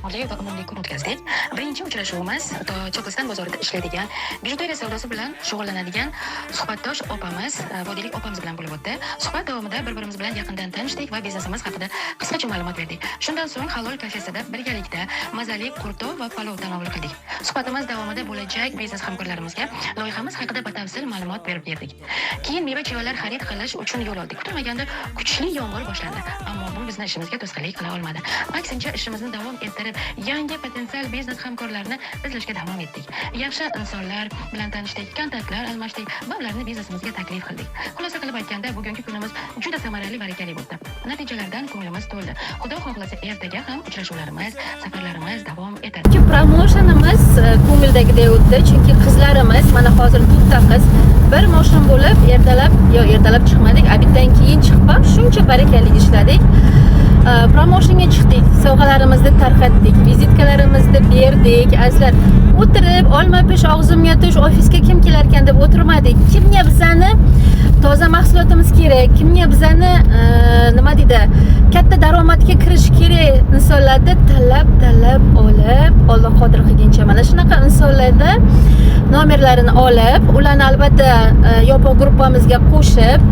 Oliy va umumiy kun o'tkazdik. Birinchi uchrashuvimiz Chokiston bozorida ishlaydigan, bijuteriya savdosi bilan shug'ullanadigan suhbatdosh opamiz, Vodiylik opamiz bilan bo'lib o'tdi. Suhbat davomida bir-birimiz bilan yaqindan tanishdik va biznesimiz haqida qisqacha ma'lumot berdik. Shundan so'ng halol kafesida birgalikda mazali qurto va palov tanovul qildik. Suhbatimiz davomida bo'lajak biznes hamkorlarimizga loyihamiz haqida batafsil ma'lumot berib berdik. Keyin meva-chevalar xarid qilish uchun yo'l oldik. Kutilmaganda kuchli yomg'ir boshlandi, ammo bu bizning ishimizga to'sqinlik qila olmadi. Aksincha ishimizni davom ettirib yangi potensial biznes hamkorlarni izlashga davom etdik. Yaxshi insonlar bilan tanishdik, kontaktlar almashdik va ularni biznesimizga taklif qildik. Xulosa qilib aytganda, bugungi kunimiz juda samarali va barakali bo'ldi. Natijalardan ko'nglimiz to'ldi. Xudo xohlasa, ertaga ham uchrashuvlarimiz, safarlarimiz davom etadi. Promotionimiz ko'ngildagidek o'tdi, chunki qizlarimiz mana hozir to'rtta qiz bir moshon bo'lib ertalab chiqmadik, obeddan keyin chiqib shuncha barakali ishladik. Promotionga chiqdik, sovg'alarimizni tarqatdik, vizitkalarimizni berdik. Azizlar, o'tirib olma pish og'zimga tush, ofisga kim kelar ekan deb o'tirmadik. Kimga bizani toza mahsulotimiz kerak, kimga bizani nima deydi, katta daromadga kirish kerak insonlarni tanlab olib, Alloh qodir qilguncha mana shunaqa insonlarni nomerlarini olib, ularni albatta yopiq gruppamizga qo'shib,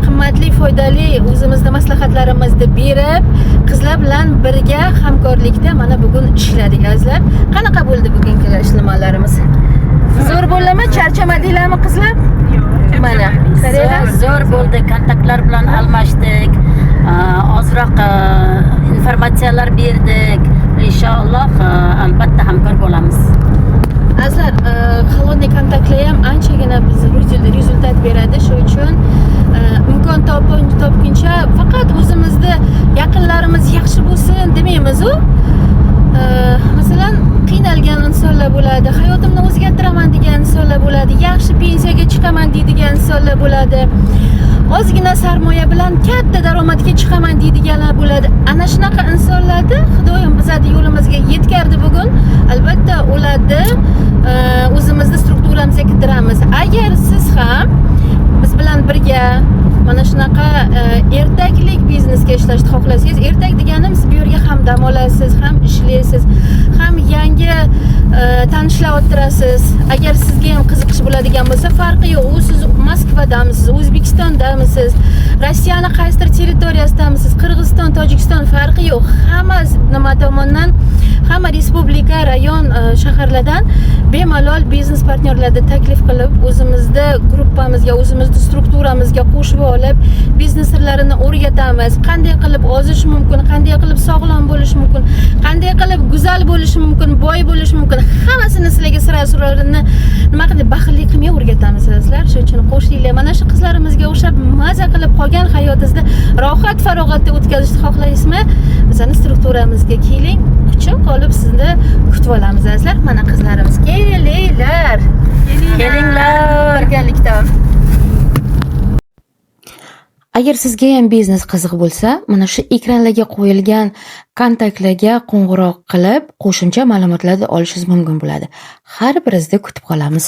qimmatli, foydali o'zimizning maslahatlarimizni berib, qizlar bilan birga hamkorlikda mana bugun ishladik azizlar. Qanaqa bo'ldi bugungi ishlamolarimiz? Zo'r bo'ldimi? Charchamadinglarmi qizlar? Mana, qaranglar. Zo'r bo'ldi. Kontaktlar bilan almashdik. Ozroq informatsiyalar berdik. Inshaalloh albatta hamkor bo'lamiz. Azizlar, холодный kontaktlar ham anchagina bizga rezultat beradi. Shu uchun imkon topguncha faqat o'zimizni yaqinlarimiz yaxshi bo'lsin demaymiz-ku. Masalan, qiynalgan insonlar bo'ladi, hayotimni o'zgartiraman degan insonlar bo'ladi, yaxshi pensiyaga chiqaman deydigan insonlar bo'ladi, ozgina sarmoya bilan katta daromadga chiqaman deydiganlar bo'ladi. Ana shunaqa insonlarni Xudoyim bizning yo'limizga yetkazdi bugun. Albatta ularni o'zimizning strukturamizga kirdiramiz. Agar siz ham biz bilan birga mana shunaqa ertaklik biznesga ishlashni xohlasangiz, ertak deganim siz bu yerga ham dam olasiz, ham ishlaysiz, ham yangi tanishlar orttirasiz. Agar sizga ham qiziqish bo'ladigan bo'lsa, farqi yo'q. U siz Moskvadamisiz, O'zbekistondamisiz, Rossiyani qaysidir territoriyasidamisiz, Qirg'iziston, Tojikiston farqi yo'q. Hamma nima tomondan, hamma respublika, rayon, shaharlardan bemalol biznes partnyorlarni taklif qilib, o'zimizda gruppamizga, o'zimizda strukturamizga qo'shib olib, biznes sirlarini o'rgatamiz. Qanday qilib ozish mumkin, qanday qilib sog'lom bo'lish mumkin, qanday qilib go'zal bo'lish mumkin, boy bo'lish mumkin. Hammasini sizlarga sirlarini nima qilib baxtli qilmay o'rgatamiz sizlar. Shuning uchun qo'shilinglar. Mana shu qizlarimizga o'xshab maza qilib qolgan hayotingizni rohat farog'atda o'tkazishni xohlaysizmi? Bizning strukturamizga keling. Quchoq olib sizni kutib olamiz azizlar. Mana qizlarimiz kelinglar. Kelinglar birgalikda. Agar sizga ham biznes qiziq bo'lsa, mana shu ekranlarga qo'yilgan kontaktlarga qo'ng'iroq qilib, qo'shimcha ma'lumotlarni olishingiz mumkin bo'ladi. Har biringizni kutib qolamiz.